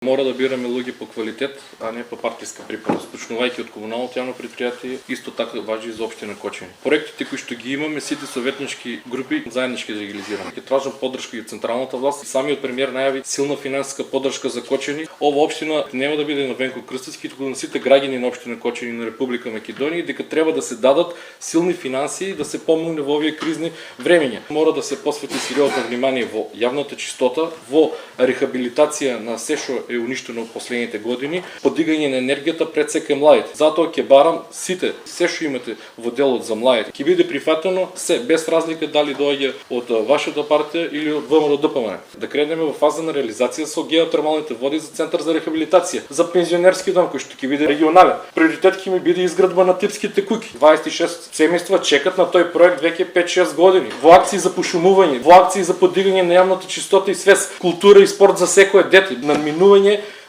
Мора да бираме луѓе по квалитет, а не по партиска припадност. Почнувајќи од комуналното јавно предпријатие, исто така важи и за општина Кочани. Проектите кои што ги имаме, сите советнички групи заеднички да ги реализираме. Ќе тражам поддршка и од централната власт. Самиот премиер најави силна финансиска поддршка за Кочани. Ова општина нема да биде на Венко Крстевски, туку на сите граѓани на општина Кочани на Република Македонија, дека треба да се дадат силни финансии да се помогне во овие кризни времења. Мора да се посвети сериозно внимание во јавната чистота, во рехабилитација на се што е уништено од последните години, подигање на енергијата пред сека младите. Затоа ќе барам сите, се што имате во делот за младите, ќе биде прифатено се без разлика дали доаѓа од вашата партија или од ВМРО-ДПМН. Да кренеме во фаза на реализација со геотермалните води за центар за рехабилитација, за пензионерски дом кој што ќе биде регионален. Приоритет ќе ми биде изградба на типските куќи. 26 семејства чекат на тој проект веќе 5-6 години. Во акции за пошумување, во акции за подигање на јавната чистота и свест, култура и спорт за секое дете, надминување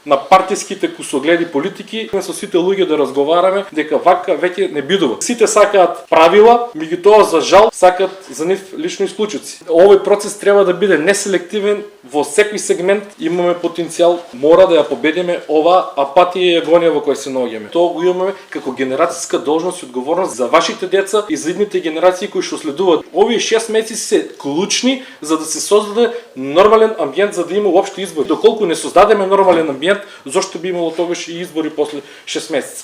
на партиските кусогледи политики, со сите луѓе да разговараме дека вака веќе не бидува. Сите сакаат правила, меѓутоа за жал сакаат за нив лично исклучоци. Овој процес треба да биде неселективен, во секој сегмент имаме потенцијал, мора да ја победиме ова апатија и агонија во која се наоѓаме. Тоа го имаме како генерацијска должност и одговорност за вашите деца и за идните генерации кои што следуваат. Овие 6 месеци се клучни за да се создаде нормален амбиент за да има уопште избори. Доколку не создадеме нормален амбиент, зошто би имало тогаш и избори после 6 месеца?